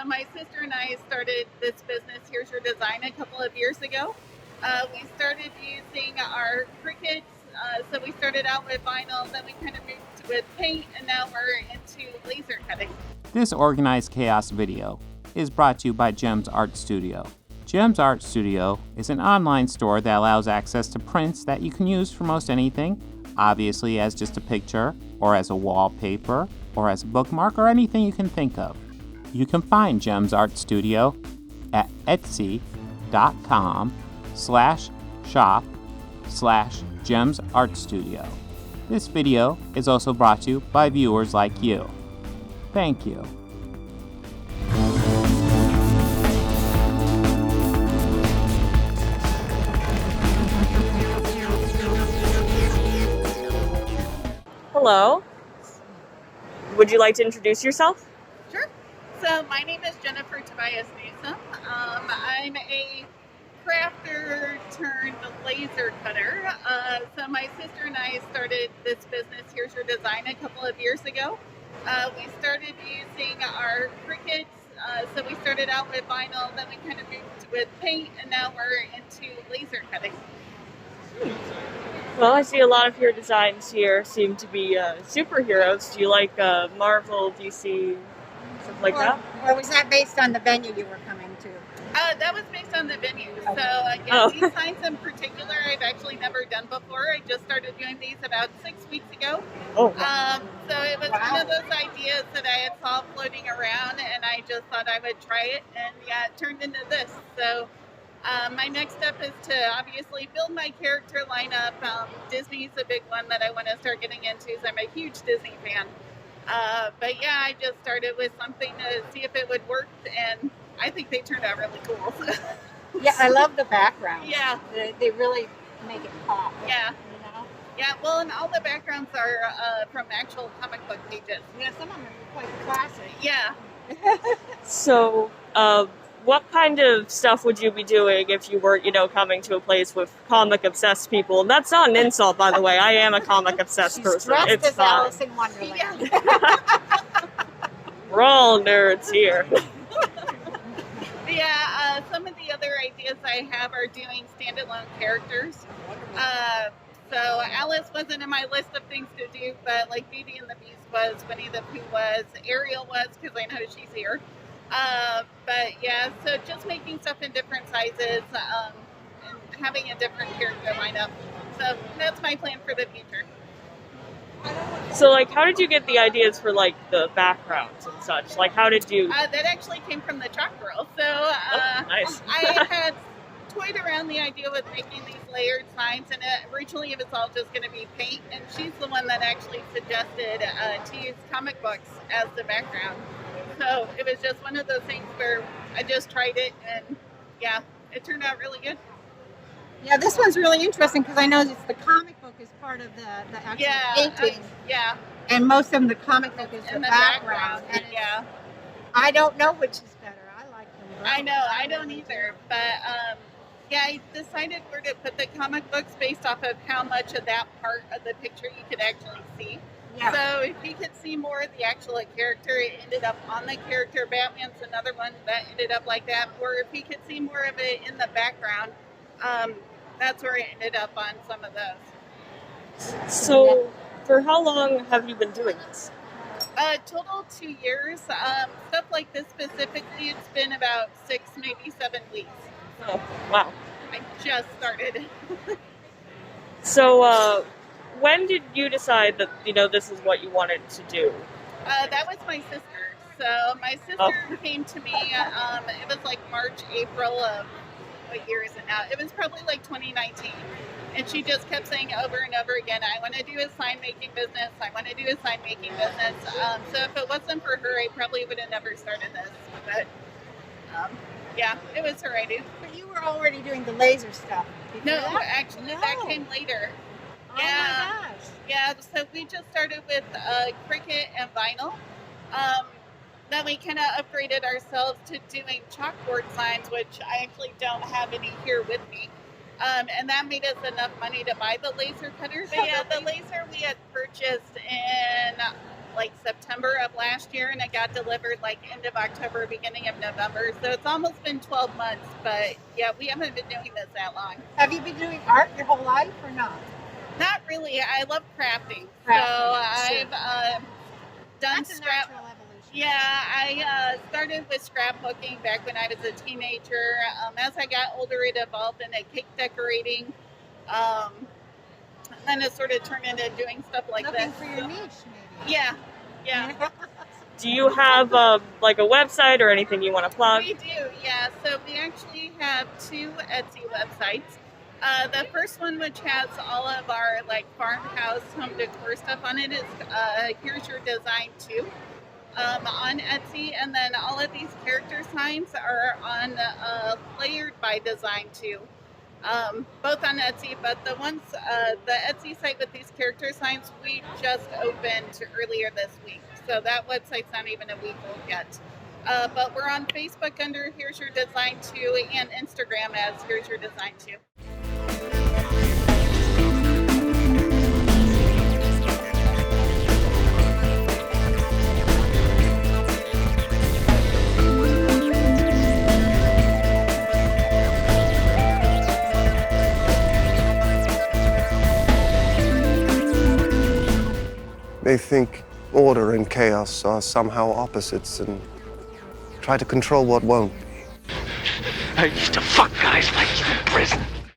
my sister and I started this business, Here's Your Design, a couple of years ago. We started using our Cricuts. So we started out with vinyl, then we kind of moved with paint, and now we're into laser cutting. This Organized Chaos video is brought to you by Gems Art Studio. Gems Art Studio is an online store that allows access to prints that you can use for most anything, obviously as just a picture, or as a wallpaper, or as a bookmark, or anything you can think of. You can find Gems Art Studio at etsy.com/shop/Gems Art Studio. This video is also brought to you by viewers like you. Thank you. Hello. Would you like to introduce yourself? Sure. So my name is Jennifer Tobias Newsome. I'm a crafter turned laser cutter. So my sister and I started this business, Here's Your Design, a couple of years ago. We started using our Cricuts. So we started out with vinyl, then we kind of moved with paint, and now we're into laser cutting. Well, I see a lot of your designs here seem to be superheroes. Do you like Marvel, DC, stuff like that? Or was that based on the venue you were coming to? That was based on the venue. Okay. So these signs in particular, I've actually never done before. I just started doing these about 6 weeks ago. Oh. So it was one of those ideas that I had saw floating around, and I just thought I would try it, and yeah, it turned into this. So my next step is to obviously build my character lineup. Disney's a big one that I want to start getting into, so I'm a huge Disney fan. But yeah, I just started with something to see if it would work, and I think they turned out really cool. Yeah, I love the background. Yeah. They really make it pop. Yeah. You know? Yeah, well, and all the backgrounds are from actual comic book pages. Yeah, some of them are quite classic. Yeah. So, what kind of stuff would you be doing if you were, coming to a place with comic-obsessed people? And that's not an insult, by the way. I am a comic-obsessed person. Dressed It's as fine. Alice in Wonderland. Yeah. We're all nerds here. Yeah, some of the other ideas I have are doing standalone characters. So Alice wasn't in my list of things to do, but like Beauty and the Beast was, Winnie the Pooh was, Ariel was, because I know she's here. But yeah, so just making stuff in different sizes and having a different character lineup. So that's my plan for the future. So, how did you get the ideas for, the backgrounds and such? How did you... That actually came from the Chalk Girl. So nice. I had toyed around the idea with making these layered signs, and originally it was all just going to be paint, and she's the one that actually suggested to use comic books as the background. So it was just one of those things where I just tried it, and yeah, it turned out really good. Yeah, this one's really interesting because I know the comic book is part of the actual painting. Yeah. And most of them, the comic book is In the the background. And yeah. I don't know which is better. I like them both. I know, I don't either. But yeah, I decided where to put the comic books based off of how much of that part of the picture you could actually see. Yeah. So if you could see more of the actual character, it ended up on the character. Batman's another one that ended up like that. Or if you could see more of it in the background, that's where it ended up on some of those. So, for how long have you been doing this? Total 2 years. Stuff like this specifically, it's been about 6, maybe 7 weeks. Oh, wow. I just started. So, when did you decide that, this is what you wanted to do? That was my sister. So my sister came to me, it was like March, April of, what year is it now? It was probably like 2019. And she just kept saying over and over again, I want to do a sign making business. I want to do a sign making business. So if it wasn't for her, I probably would have never started this. But yeah, it was her idea. But you were already doing the laser stuff. No, actually, that came later. Oh Yeah. my gosh. Yeah, so we just started with Cricut and vinyl. Then we kind of upgraded ourselves to doing chalkboard signs, which I actually don't have any here with me. And that made us enough money to buy the laser cutters. But yeah, the laser we had purchased in like September of last year, and it got delivered like end of October, beginning of November. So it's almost been 12 months, but yeah, we haven't been doing this that long. Have you been doing art your whole life or not? Not really. I love crafting. So Crafting, sure. I've done That's a scrap. natural evolution. Yeah, I started with scrapbooking back when I was a teenager. As I got older, it evolved into cake decorating. And then it sort of turned into doing stuff like Looking this. for your niche, maybe. Yeah, yeah. Do you have like a website or anything you want to plug? We do, yeah. So we actually have 2 Etsy websites. The first one, which has all of our like farmhouse home decor stuff on it, is Here's Your Design Too on Etsy, and then all of these character signs are on Layered by Design Too, both on Etsy. But the ones, the Etsy site with these character signs, we just opened earlier this week, so that website's not even a week old yet. But we're on Facebook under Here's Your Design Too, and Instagram as Here's Your Design Too. They think order and chaos are somehow opposites and try to control what won't be. I used to fuck guys like you in prison.